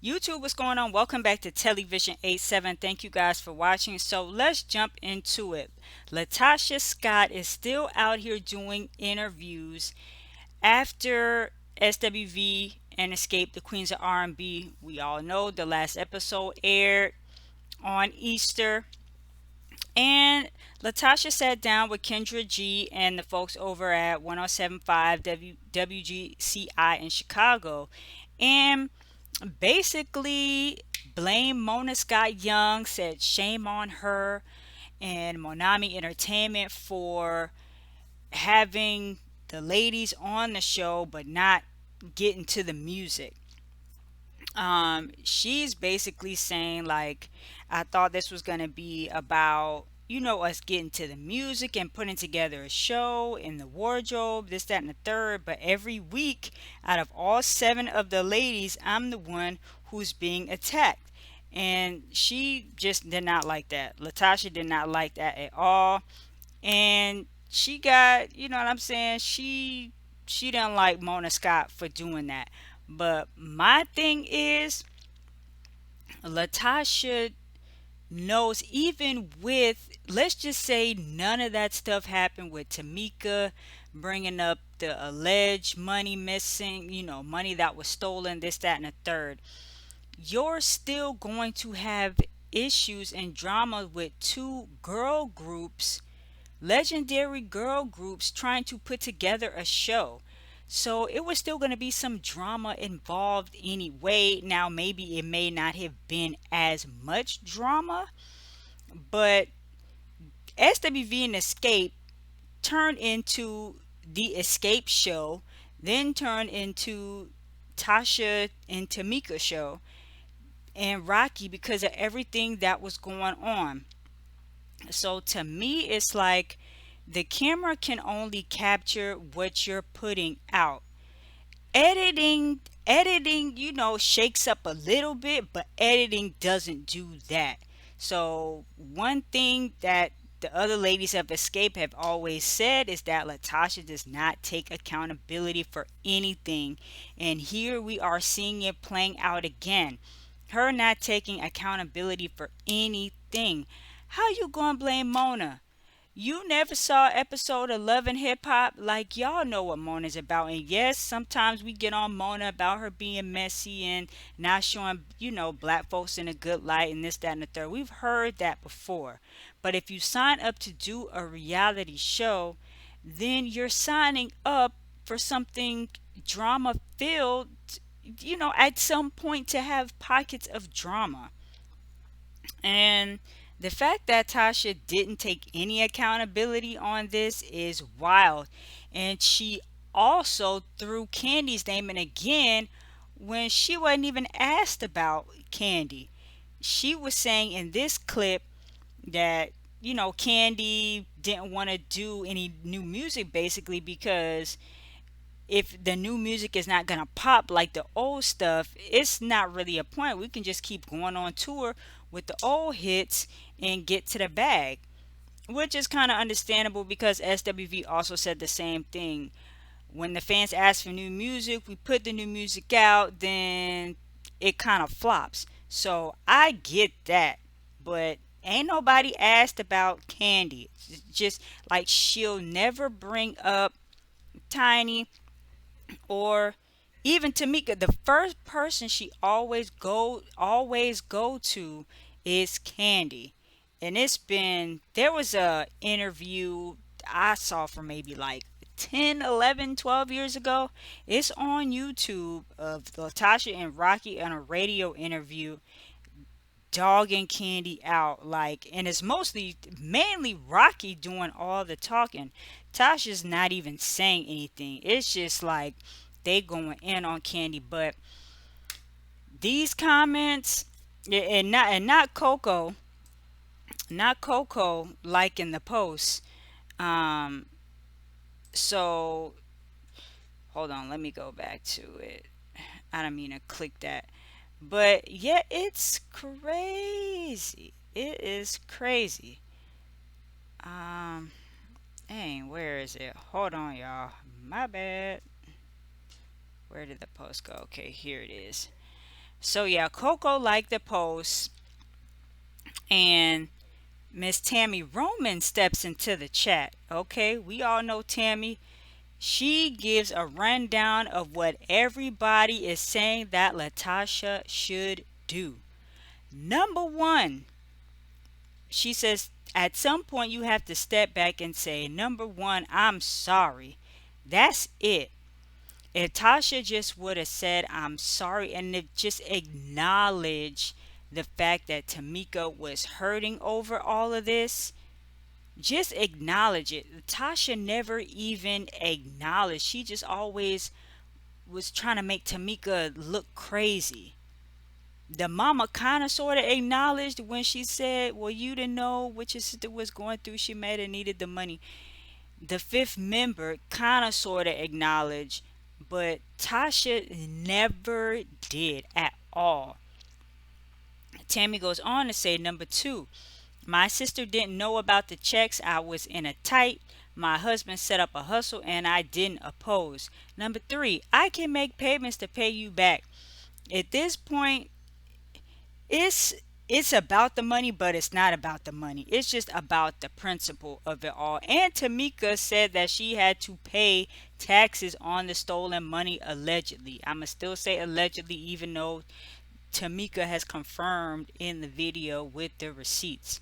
YouTube, what's going on? Welcome back to TelliVision87. Thank you guys for watching. So let's jump into it. LaTocha Scott is still out here doing interviews after SWV and Escape, the Queens of R&B. We all know the last episode aired on Easter. And LaTocha sat down with Kendra G and the folks over at 1075 WGCI in Chicago. And basically blame Mona Scott Young, said shame on her and Monami Entertainment for having the ladies on the show but not getting to the music. She's basically saying like, I thought this was gonna be about, us getting to the music and putting together a show in the wardrobe, this, that, and the third. But every week, out of all seven of the ladies, I'm the one who's being attacked. And she just did not like that. LaTocha did not like that at all. And she got, you know what I'm saying? She didn't like Mona Scott for doing that. But my thing is, Latasha knows, even with, let's just say none of that stuff happened with Tamika bringing up the alleged money missing, money that was stolen, this, that, and the third. You're still going to have issues and drama with two girl groups, legendary girl groups, trying to put together a show. So it was still going to be some drama involved anyway. Now, maybe it may not have been as much drama, but SWV and Escape turned into the Escape show, then turned into Tasha and Tamika show, and Rocky, because of everything that was going on. So to me, it's like the camera can only capture what you're putting out. Editing, shakes up a little bit, but editing doesn't do that. So one thing that the other ladies of Escape have always said is that Latasha does not take accountability for anything. And here we are seeing it playing out again. Her not taking accountability for anything. How you gonna blame Mona? You never saw episode 11 hip hop? Like, y'all know what Mona's about. And yes, sometimes we get on Mona about her being messy and not showing, black folks in a good light and this, that, and the third. We've heard that before. But if you sign up to do a reality show, then you're signing up for something drama filled, at some point to have pockets of drama. And the fact that Tasha didn't take any accountability on this is wild. And she also threw Candy's name in again when she wasn't even asked about Candy. She was saying in this clip that, Candy didn't want to do any new music basically because if the new music is not gonna pop like the old stuff, it's not really a point. We can just keep going on tour with the old hits and get to the bag, which is kind of understandable because SWV also said the same thing. When the fans ask for new music, we put the new music out, then it kind of flops. So I get that, but ain't nobody asked about Candy. It's just like she'll never bring up Tiny or even Tamika. The first person she always go to is Candy. And it's been, there was a interview I saw from maybe like 10, 11, 12 years ago. It's on YouTube of Latasha and Rocky on a radio interview dogging Candy out, like, and it's mostly mainly Rocky doing all the talking. Tasha's not even saying anything. It's just like they going in on Candy. But these comments, and not Coco, not Coco liking the post. um so hold on, let me go back to it. I don't mean to click that. But yeah, it's crazy. It is crazy. Um, Dang, where is it? Hold on, y'all. My bad. Where did the post go? Okay, here it is. So yeah, Coco liked the post, and Miss Tami Roman steps into the chat. Okay, we all know Tammy. She gives a rundown of what everybody is saying that LaTocha should do. Number one, she says at some point you have to step back and say, number one, I'm sorry. That's it. If Tasha just would have said, I'm sorry, and just acknowledge the fact that Tamika was hurting over all of this, just acknowledge it. Tasha never even acknowledged. She just always was trying to make Tamika look crazy. The mama kind of sort of acknowledged when she said, well, you didn't know what your sister was going through. She may have needed the money. The fifth member kind of sort of acknowledged, but Tasha never did at all. Tammy goes on to say, number two, my sister didn't know about the checks. I was in a tight. My husband set up a hustle and I didn't oppose. Number three, I can make payments to pay you back. At this point, it's it's about the money, but it's not about the money. It's just about the principle of it all. And Tamika said that she had to pay taxes on the stolen money allegedly. I'ma still say allegedly, even though Tamika has confirmed in the video with the receipts.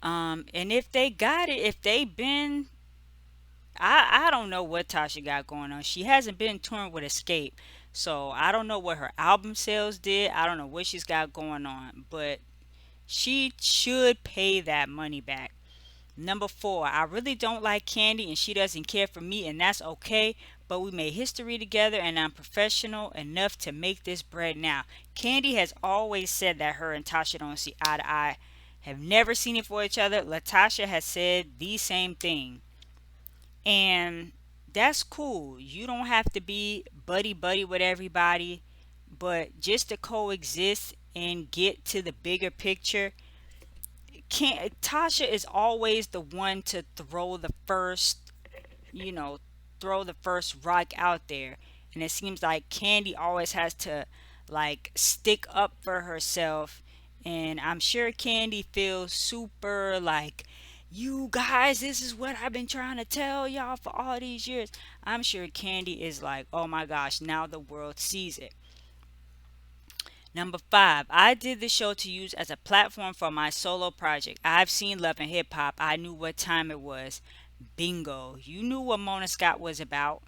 And if they got it, if they been, I don't know what Tasha got going on. She hasn't been touring with Xscape, so I don't know what her album sales did. I don't know what she's got going on, but she should pay that money back. Number four, I really don't like Candy and she doesn't care for me, and that's okay. But we made history together and I'm professional enough to make this bread now. Candy has always said that her and Tasha don't see eye to eye, have never seen it for each other. LaTocha has said the same thing. And that's cool. You don't have to be buddy buddy with everybody, but just to coexist and get to the bigger picture. Can't Tasha is always the one to throw the first, you know, throw the first rock out there. And it seems like Candy always has to like stick up for herself. And I'm sure Candy feels super like, you guys, this is what I've been trying to tell y'all for all these years. I'm sure Candy is like, oh my gosh, now the world sees it. Number five, I did the show to use as a platform for my solo project. I've seen Love and Hip Hop. I knew what time it was. Bingo. You knew what Mona Scott was about.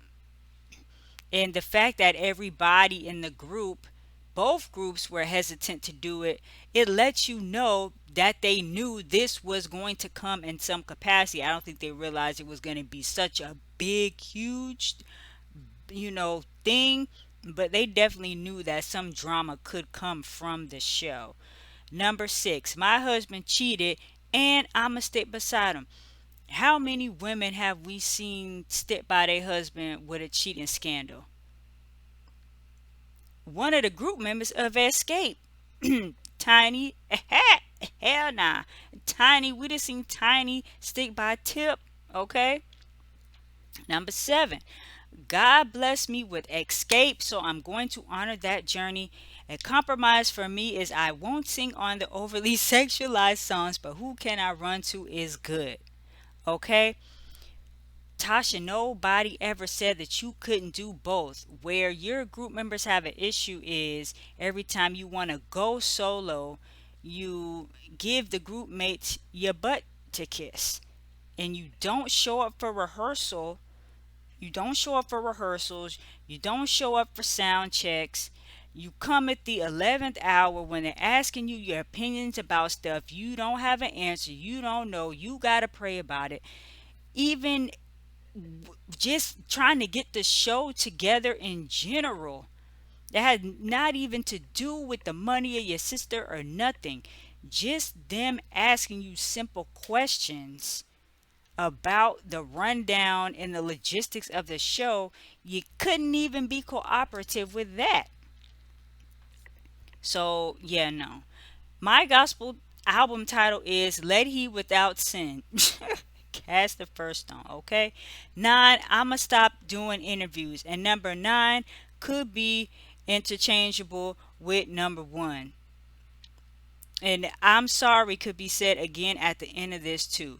And the fact that everybody in the group, both groups were hesitant to do it, it lets you know that they knew this was going to come in some capacity. I don't think they realized it was going to be such a big, huge, thing, but they definitely knew that some drama could come from the show. Number six, my husband cheated and I'ma stick beside him. How many women have we seen stick by their husband with a cheating scandal? One of the group members of Escape, Tiny, hell nah. Tiny, we just seen Tiny stick by Tip, okay? Number seven, God blessed me with Escape, so I'm going to honor that journey. A compromise for me is I won't sing on the overly sexualized songs, but Who Can I Run To is good. Okay? Tasha, nobody ever said that you couldn't do both. Where your group members have an issue is every time you want to go solo, you give the group mates your butt to kiss. And you don't show up for rehearsal. You don't show up for rehearsals. You don't show up for sound checks. You come at the 11th hour when they're asking you your opinions about stuff. You don't have an answer. You don't know. You got to pray about it. Even just trying to get the show together in general. That had not even to do with the money of your sister or nothing. Just them asking you simple questions about the rundown and the logistics of the show. You couldn't even be cooperative with that. So, yeah, no. My gospel album title is Let He Without Sin. Cast the first stone, okay? Nine, I'ma stop doing interviews. And number nine could be interchangeable with number one. And I'm sorry could be said again at the end of this too.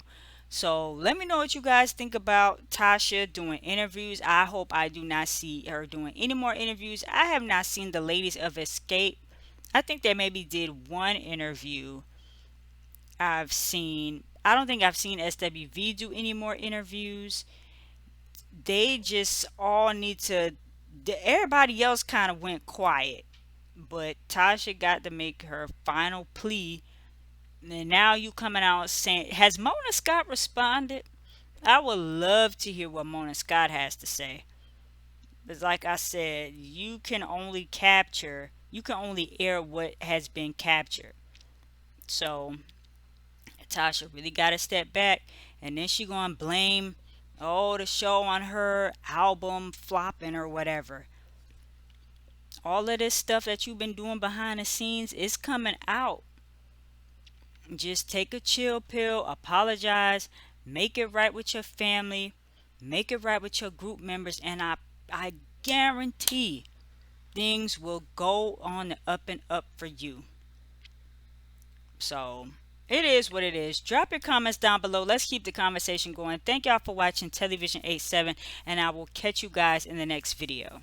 So let me know what you guys think about Tasha doing interviews. I hope I do not see her doing any more interviews. I have not seen the ladies of Xscape. I think they maybe did one interview. I don't think I've seen SWV do any more interviews. They just all need to, everybody else kind of went quiet. But Tasha got to make her final plea. And now you coming out saying, has Mona Scott responded? I would love to hear what Mona Scott has to say. But like I said, you can only air what has been captured. So Tasha really got to step back, and then she gonna blame the show on her album flopping or whatever. All of this stuff that you've been doing behind the scenes is coming out. Just take a chill pill, apologize, make it right with your family, make it right with your group members, and I guarantee things will go on the up and up for you. So it is what it is. Drop your comments down below. Let's keep the conversation going. Thank y'all for watching TelliVision87, and I will catch you guys in the next video.